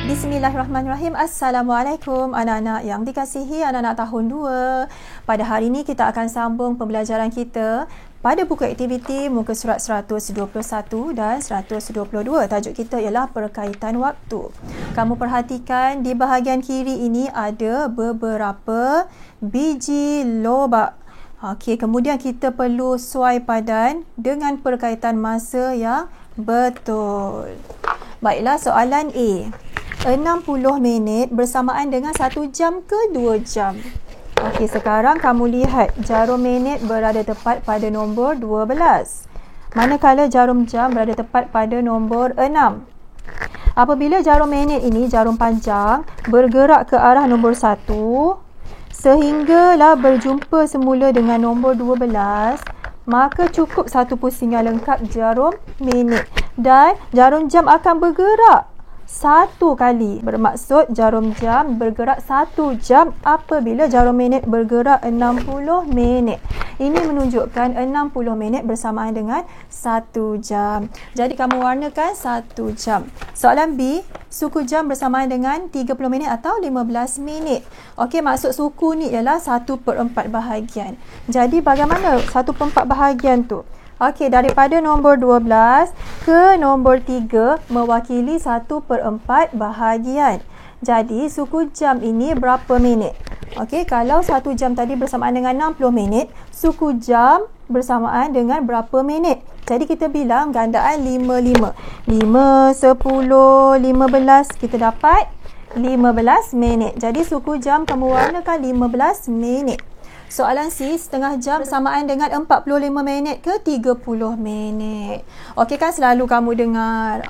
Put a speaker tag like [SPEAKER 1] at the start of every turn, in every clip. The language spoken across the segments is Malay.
[SPEAKER 1] Bismillahirrahmanirrahim. Assalamualaikum anak-anak yang dikasihi anak-anak tahun 2. Pada hari ini kita akan sambung pembelajaran kita pada buku aktiviti muka surat 121 dan 122. Tajuk kita ialah perkaitan waktu. Kamu perhatikan di bahagian kiri ini ada beberapa biji lobak. Okey, kemudian kita perlu suai padan dengan perkaitan masa yang betul. Baiklah, soalan A. 60 minit bersamaan dengan 1 jam ke 2 jam? Okey, sekarang kamu lihat jarum minit berada tepat pada nombor 12. Manakala jarum jam berada tepat pada nombor 6. Apabila jarum minit ini, jarum panjang, bergerak ke arah nombor 1, sehinggalah berjumpa semula dengan nombor 12, maka cukup satu pusingan lengkap jarum minit dan jarum jam akan bergerak satu kali. Bermaksud jarum jam bergerak 1 jam apabila jarum minit bergerak 60 minit. Ini menunjukkan 60 minit bersamaan dengan 1 jam. Jadi kamu warnakan 1 jam. Soalan B, suku jam bersamaan dengan 30 minit atau 15 minit. Okey, maksud suku ni ialah 1/4 bahagian. Jadi bagaimana 1/4 bahagian tu? Okey, daripada nombor 12 ke nombor 3 mewakili 1/4 bahagian. Jadi, suku jam ini berapa minit? Okey, kalau 1 jam tadi bersamaan dengan 60 minit, suku jam bersamaan dengan berapa minit? Jadi, kita bilang gandaan 5, 10, 15, kita dapat 15 minit. Jadi, suku jam kamu warnakan 15 minit. Soalan C, setengah jam bersamaan dengan 45 minit ke 30 minit. Okey, kan selalu kamu dengar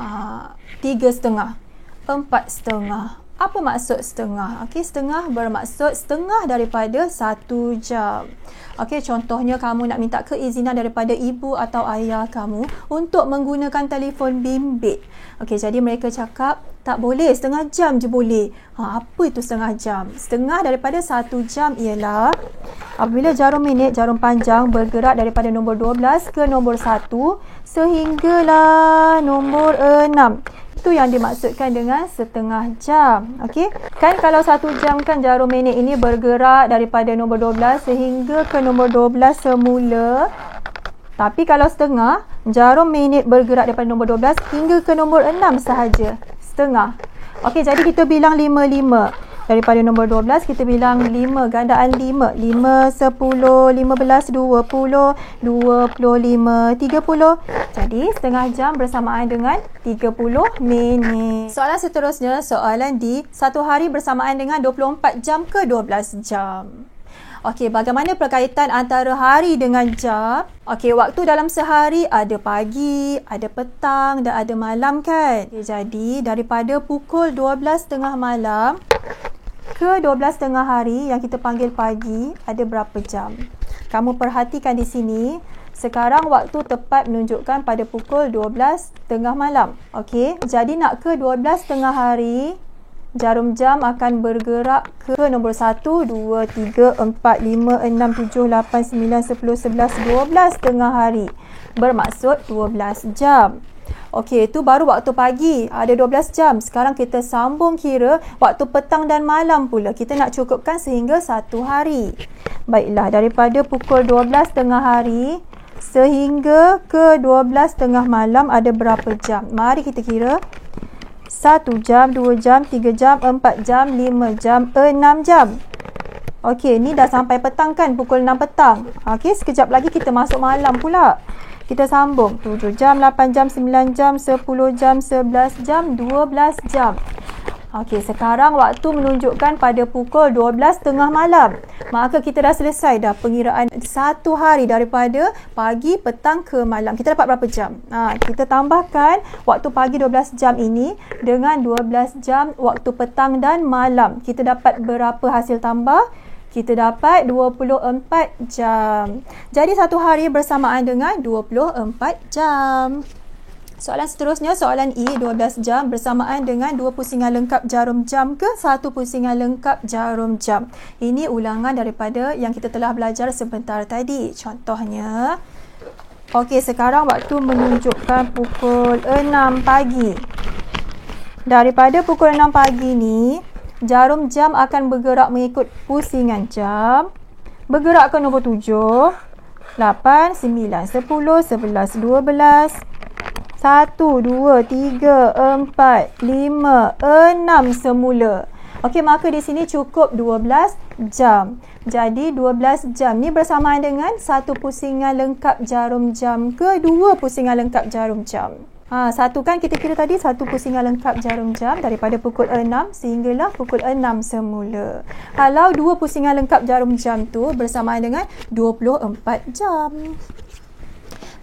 [SPEAKER 1] 3/2, 4/2. Apa maksud setengah? Okey, setengah bermaksud setengah daripada 1 jam. Okey, contohnya kamu nak minta keizinan daripada ibu atau ayah kamu untuk menggunakan telefon bimbit. Okey, jadi mereka cakap tak boleh, setengah jam je boleh. Apa itu setengah jam? Setengah daripada 1 jam ialah apabila jarum minit, jarum panjang bergerak daripada nombor 12 ke nombor 1 sehinggalah nombor 6. Itu yang dimaksudkan dengan setengah jam. Okey, kan kalau 1 jam kan jarum minit ini bergerak daripada nombor 12 sehingga ke nombor 12 semula. Tapi kalau setengah, jarum minit bergerak daripada nombor 12 hingga ke nombor 6 sahaja. Setengah. Okey, jadi kita bilang 5. Daripada nombor 12 kita bilang 5, gandaan 5. 5, 10, 15, 20, 25, 30. Jadi setengah jam bersamaan dengan 30 minit. Soalan seterusnya, soalan D. 1 hari bersamaan dengan 24 jam ke 12 jam? Okey, bagaimana perkaitan antara hari dengan jam? Okey, waktu dalam sehari ada pagi, ada petang dan ada malam kan? Okay, jadi daripada pukul 12.30 malam ke 12.30 hari yang kita panggil pagi, ada berapa jam? Kamu perhatikan di sini. Sekarang waktu tepat menunjukkan pada pukul 12.30 malam. Okey, jadi nak ke 12.30 hari, jarum jam akan bergerak ke nombor 1, 2, 3, 4, 5, 6, 7, 8, 9, 10, 11, 12.30 hari. Bermaksud 12 jam. Okey, itu baru waktu pagi, ada 12 jam. Sekarang kita sambung kira waktu petang dan malam pula. Kita nak cukupkan sehingga 1 hari. Baiklah, daripada pukul 12.30 hari sehingga ke 12.30 malam ada berapa jam? Mari kita kira. 1 jam, 2 jam, 3 jam, 4 jam, 5 jam, 6 jam. Okey, ni dah sampai petang kan, pukul 6 petang. Okey, sekejap lagi kita masuk malam pula. Kita sambung 7 jam, 8 jam, 9 jam, 10 jam, 11 jam, 12 jam. Okey, sekarang waktu menunjukkan pada pukul 12.30 malam. Maka kita dah selesai dah pengiraan 1 hari daripada pagi, petang ke malam. Kita dapat berapa jam? Kita tambahkan waktu pagi 12 jam ini dengan 12 jam waktu petang dan malam. Kita dapat berapa hasil tambah? Kita dapat 24 jam. Jadi 1 hari bersamaan dengan 24 jam. Soalan seterusnya, soalan E, 12 jam bersamaan dengan 2 pusingan lengkap jarum jam ke 1 pusingan lengkap jarum jam. Ini ulangan daripada yang kita telah belajar sebentar tadi. Contohnya, okey, sekarang waktu menunjukkan pukul 6 pagi. Daripada pukul 6 pagi ni, jarum jam akan bergerak mengikut pusingan jam. Bergerak ke nombor 7, 8, 9, 10, 11, 12, 1, 2, 3, 4, 5, 6 semula. Okey, maka di sini cukup 12 jam. Jadi 12 jam ni bersamaan dengan satu pusingan lengkap jarum jam ke dua pusingan lengkap jarum jam. Satu kan kita kira tadi satu pusingan lengkap jarum jam daripada pukul 6 sehinggalah pukul 6 semula. Kalau dua pusingan lengkap jarum jam tu bersamaan dengan 24 jam.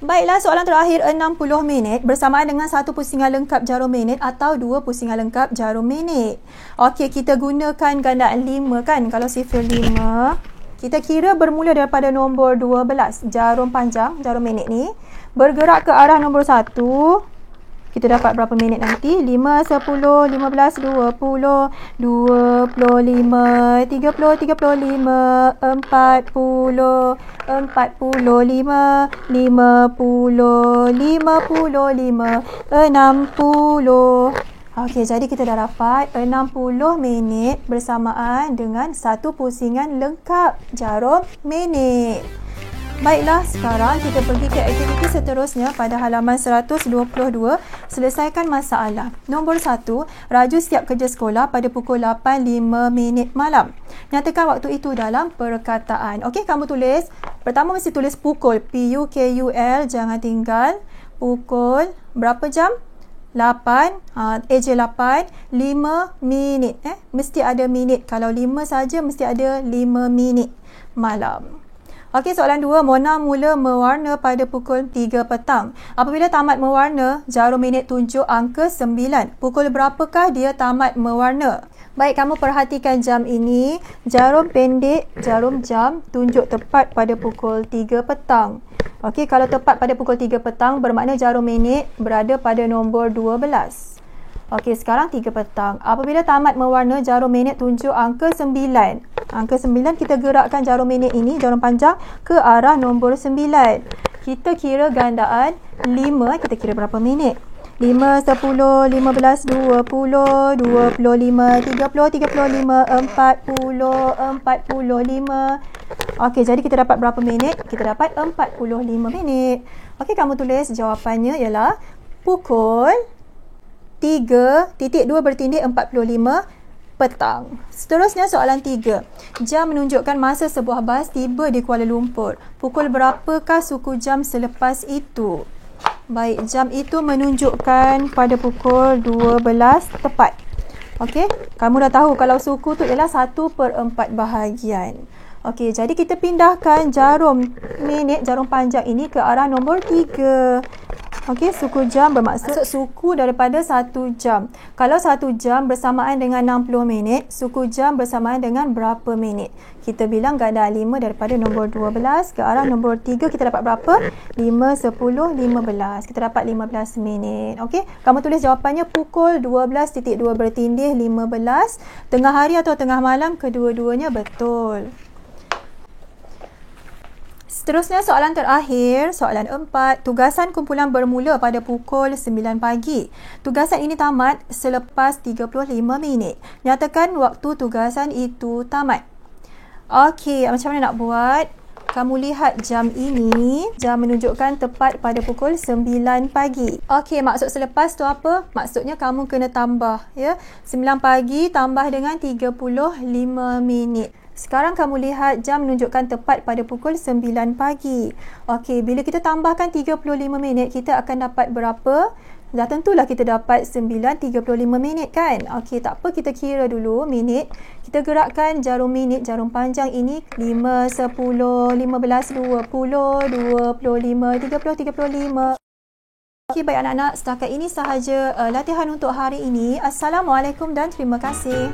[SPEAKER 1] Baiklah, soalan terakhir 60 minit bersamaan dengan satu pusingan lengkap jarum minit atau dua pusingan lengkap jarum minit. Okey, kita gunakan gandaan 5 kan. Kalau sifar 5, kita kira bermula daripada nombor 12. Jarum panjang, jarum minit ni bergerak ke arah nombor 1. Kita dapat berapa minit nanti? 5, 10, 15, 20, 25, 30, 35, 40, 45, 50, 55, 60. Okey, jadi kita dah dapat 60 minit bersamaan dengan satu pusingan lengkap jarum minit. Baiklah, sekarang kita pergi ke aktiviti seterusnya pada halaman 122. Selesaikan masalah. Nombor 1, raju siap kerja sekolah pada pukul 8.05 malam. Nyatakan waktu itu dalam perkataan. Okey, kamu tulis. Pertama mesti tulis pukul. P-U-K-U-L, jangan tinggal. Pukul, berapa jam? 8, AJ 8, 5 minit. Mesti ada minit. Kalau 5 saja, mesti ada 5 minit malam. Okey, soalan 2. Mona mula mewarna pada pukul 3 petang. Apabila tamat mewarna, jarum minit tunjuk angka 9. Pukul berapakah dia tamat mewarna? Baik, kamu perhatikan jam ini. Jarum pendek, jarum jam tunjuk tepat pada pukul 3 petang. Okey, kalau tepat pada pukul 3 petang bermakna jarum minit berada pada nombor 12. Okey, sekarang 3 petang. Apabila tamat mewarna, jarum minit tunjuk angka 9. Angka 9, kita gerakkan jarum minit ini, jarum panjang, ke arah nombor 9. Kita kira gandaan 5, kita kira berapa minit? 5, 10, 15, 20, 25, 30, 35, 40, 45. Okey, jadi kita dapat berapa minit? Kita dapat 45 minit. Okey, kamu tulis jawapannya ialah pukul 3.2 bertindih 45 petang. Seterusnya soalan 3. Jam menunjukkan masa sebuah bas tiba di Kuala Lumpur. Pukul berapakah suku jam selepas itu? Baik, jam itu menunjukkan pada pukul 12 tepat. Okey, kamu dah tahu kalau suku tu ialah 1/4 bahagian. Okey, jadi kita pindahkan jarum minit, jarum panjang ini ke arah nombor 3. Okey, suku jam bermaksud suku daripada 1 jam. Kalau 1 jam bersamaan dengan 60 minit, suku jam bersamaan dengan berapa minit? Kita bilang gandaan 5 daripada nombor 12 ke arah nombor 3, kita dapat berapa? 5, 10, 15. Kita dapat 15 minit. Okey, kamu tulis jawapannya pukul 12.2 bertindih 15. Tengah hari atau tengah malam, kedua-duanya betul. Seterusnya soalan terakhir, soalan 4. Tugasan kumpulan bermula pada pukul 9 pagi. Tugasan ini tamat selepas 35 minit. Nyatakan waktu tugasan itu tamat. Okey, macam mana nak buat? Kamu lihat jam ini, jam menunjukkan tepat pada pukul 9 pagi. Okey, maksud selepas tu apa? Maksudnya kamu kena tambah, ya. 9 pagi tambah dengan 35 minit. Sekarang kamu lihat jam menunjukkan tepat pada pukul 9 pagi. Okey, bila kita tambahkan 35 minit, kita akan dapat berapa? Dah tentulah kita dapat 9.35 minit kan? Okey, tak apa, kita kira dulu minit. Kita gerakkan jarum minit, jarum panjang ini 5, 10, 15, 20, 25, 30, 35. Okey, baik anak-anak, setakat ini sahaja latihan untuk hari ini. Assalamualaikum dan terima kasih.